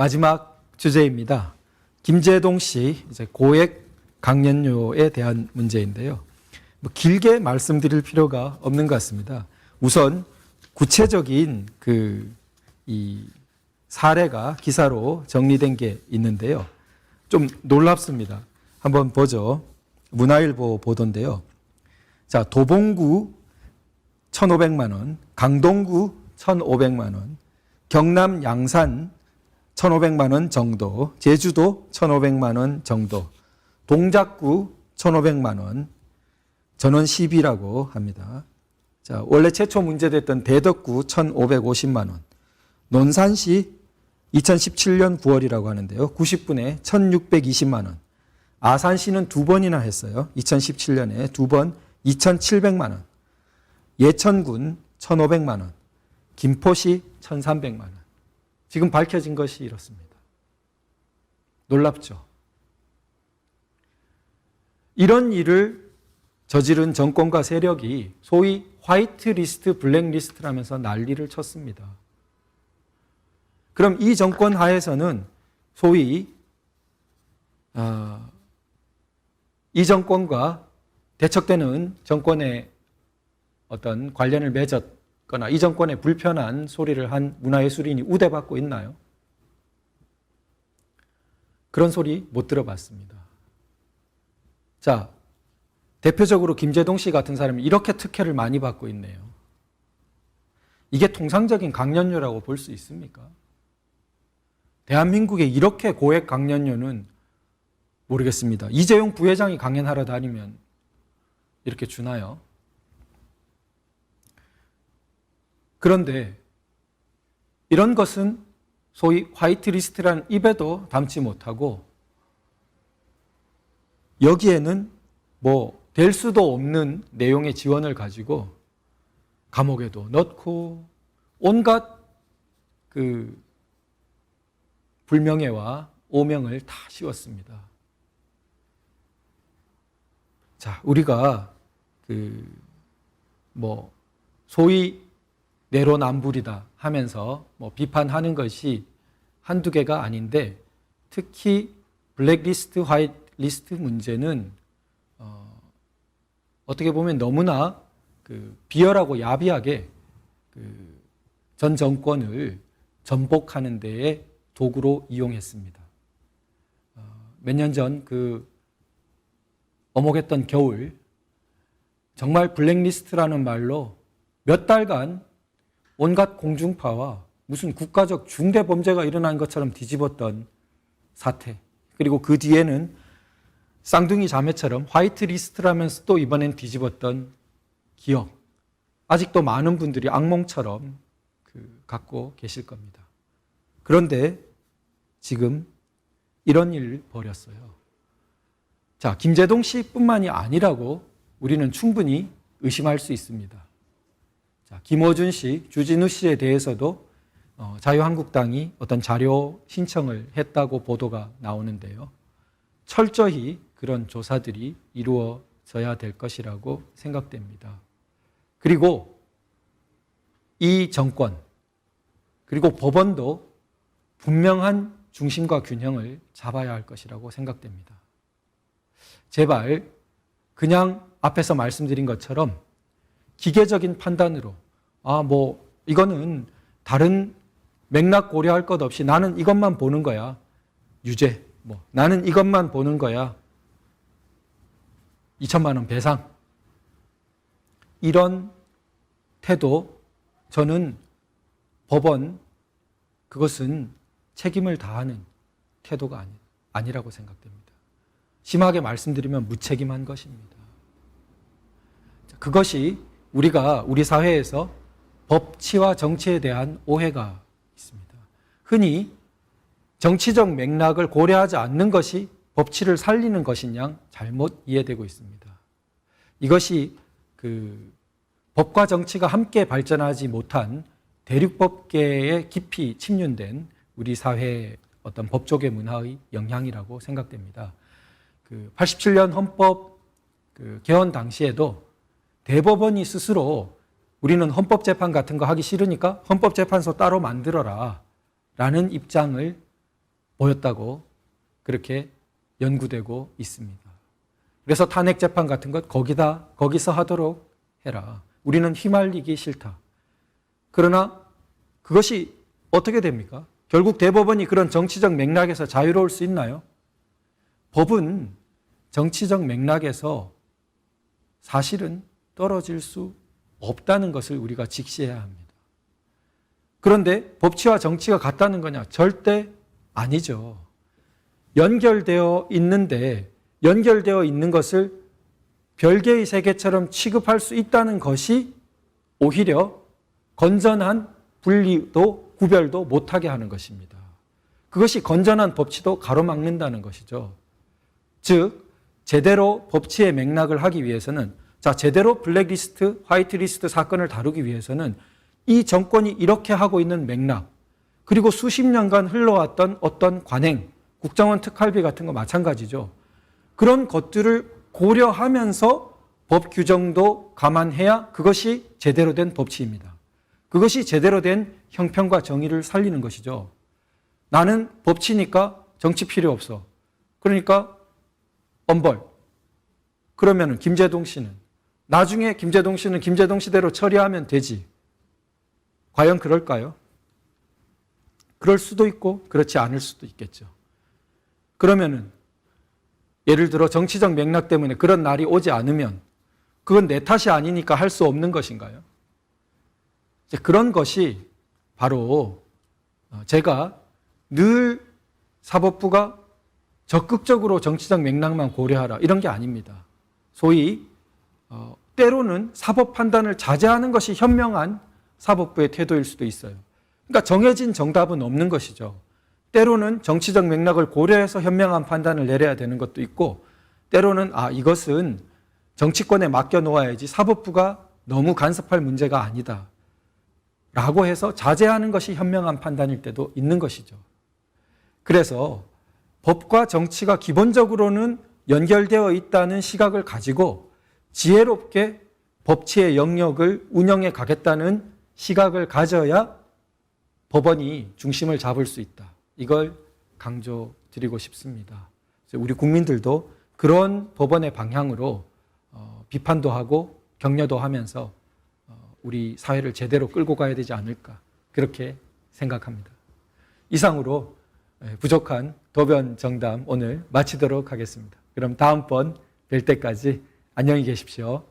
마지막 주제입니다. 김제동 씨 이제 고액 강연료에 대한 문제인데요. 길게 말씀드릴 필요가 없는 것 같습니다. 우선 구체적인 이 사례가 기사로 정리된 게 있는데요. 좀 놀랍습니다. 한번 보죠. 문화일보 보도인데요. 자, 도봉구 1,500만 원, 강동구 1,500만 원, 경남 양산 1,500만 원 정도, 제주도 1,500만 원 정도, 동작구 1,500만 원, 전원 10이라고 합니다. 자, 원래 최초 문제됐던 대덕구 1,550만 원, 논산시 2017년 9월이라고 하는데요. 90분에 1,620만 원, 아산시는 2번이나 했어요. 2017년에 2번 2,700만 원, 예천군 1,500만 원, 김포시 1,300만 원. 지금 밝혀진 것이 이렇습니다. 놀랍죠? 이런 일을 저지른 정권과 세력이 소위 화이트리스트, 블랙리스트라면서 난리를 쳤습니다. 그럼 이 정권 하에서는 소위 이 정권과 대척되는 정권의 어떤 관련을 맺었거나 이 정권에 불편한 소리를 한 문화예술인이 우대받고 있나요? 그런 소리 못 들어봤습니다. 자, 대표적으로 김제동 씨 같은 사람이 이렇게 특혜를 많이 받고 있네요. 이게 통상적인 강연료라고 볼 수 있습니까? 대한민국에 이렇게 고액 강연료는 모르겠습니다. 이재용 부회장이 강연하러 다니면 이렇게 주나요? 그런데 이런 것은 소위 화이트리스트라는 입에도 담지 못하고 여기에는 될 수도 없는 내용의 지원을 가지고 감옥에도 넣고 온갖 불명예와 오명을 다 씌웠습니다. 자, 우리가 소위 내로남불이다 하면서 비판하는 것이 한두 개가 아닌데 특히 블랙리스트, 화이트리스트 문제는 어떻게 보면 너무나 비열하고 야비하게 전 정권을 전복하는 데에 도구로 이용했습니다. 몇 년 전 어목했던 겨울 정말 블랙리스트라는 말로 몇 달간 온갖 공중파와 무슨 국가적 중대 범죄가 일어난 것처럼 뒤집었던 사태, 그리고 그 뒤에는 쌍둥이 자매처럼 화이트리스트라면서 또 이번엔 뒤집었던 기억, 아직도 많은 분들이 악몽처럼 갖고 계실 겁니다. 그런데 지금 이런 일을 벌였어요. 자, 김제동 씨뿐만이 아니라고 우리는 충분히 의심할 수 있습니다. 자, 김어준 씨, 주진우 씨에 대해서도 자유한국당이 어떤 자료 신청을 했다고 보도가 나오는데요. 철저히 그런 조사들이 이루어져야 될 것이라고 생각됩니다. 그리고 이 정권, 그리고 법원도 분명한 중심과 균형을 잡아야 할 것이라고 생각됩니다. 제발 그냥 앞에서 말씀드린 것처럼 기계적인 판단으로 이거는 다른 맥락 고려할 것 없이 나는 이것만 보는 거야. 유죄. 나는 이것만 보는 거야. 2천만 원 배상. 이런 태도, 저는 법원, 그것은 책임을 다하는 태도가 아니라고 생각됩니다. 심하게 말씀드리면 무책임한 것입니다. 그것이 우리 사회에서 법치와 정치에 대한 오해가 있습니다. 흔히 정치적 맥락을 고려하지 않는 것이 법치를 살리는 것인 양 잘못 이해되고 있습니다. 이것이 법과 정치가 함께 발전하지 못한 대륙법계에 깊이 침륜된 우리 사회의 어떤 법조계 문화의 영향이라고 생각됩니다. 87년 헌법 개헌 당시에도 대법원이 스스로 우리는 헌법재판 같은 거 하기 싫으니까 헌법재판소 따로 만들어라 라는 입장을 보였다고 그렇게 연구되고 있습니다. 그래서 탄핵 재판 같은 것 거기서 하도록 해라. 우리는 휘말리기 싫다. 그러나 그것이 어떻게 됩니까? 결국 대법원이 그런 정치적 맥락에서 자유로울 수 있나요? 법은 정치적 맥락에서 사실은 떨어질 수 없다는 것을 우리가 직시해야 합니다. 그런데 법치와 정치가 같다는 거냐? 절대 아니죠. 연결되어 있는데 연결되어 있는 것을 별개의 세계처럼 취급할 수 있다는 것이 오히려 건전한 분리도 구별도 못하게 하는 것입니다. 그것이 건전한 법치도 가로막는다는 것이죠. 즉 제대로 법치의 맥락을 하기 위해서는 제대로 블랙리스트, 화이트리스트 사건을 다루기 위해서는 이 정권이 이렇게 하고 있는 맥락, 그리고 수십 년간 흘러왔던 어떤 관행, 국정원 특활비 같은 거 마찬가지죠. 그런 것들을 고려하면서 법 규정도 감안해야 그것이 제대로 된 법치입니다. 그것이 제대로 된 형평과 정의를 살리는 것이죠. 나는 법치니까 정치 필요 없어. 그러니까 엄벌. 그러면 김제동 씨는 나중에 김제동 씨는 김제동 씨대로 처리하면 되지. 과연 그럴까요? 그럴 수도 있고 그렇지 않을 수도 있겠죠. 그러면은 예를 들어 정치적 맥락 때문에 그런 날이 오지 않으면 그건 내 탓이 아니니까 할 수 없는 것인가요? 이제 그런 것이 바로 제가 늘 사법부가 적극적으로 정치적 맥락만 고려하라 이런 게 아닙니다. 소위 때로는 사법 판단을 자제하는 것이 현명한 사법부의 태도일 수도 있어요. 그러니까 정해진 정답은 없는 것이죠. 때로는 정치적 맥락을 고려해서 현명한 판단을 내려야 되는 것도 있고 때로는 이것은 정치권에 맡겨놓아야지 사법부가 너무 간섭할 문제가 아니다 라고 해서 자제하는 것이 현명한 판단일 때도 있는 것이죠. 그래서 법과 정치가 기본적으로는 연결되어 있다는 시각을 가지고 지혜롭게 법치의 영역을 운영해 가겠다는 시각을 가져야 법원이 중심을 잡을 수 있다. 이걸 강조드리고 싶습니다. 우리 국민들도 그런 법원의 방향으로 비판도 하고 격려도 하면서 우리 사회를 제대로 끌고 가야 되지 않을까 그렇게 생각합니다. 이상으로 부족한 도변 정담 오늘 마치도록 하겠습니다. 그럼 다음번 뵐 때까지 안녕히 계십시오.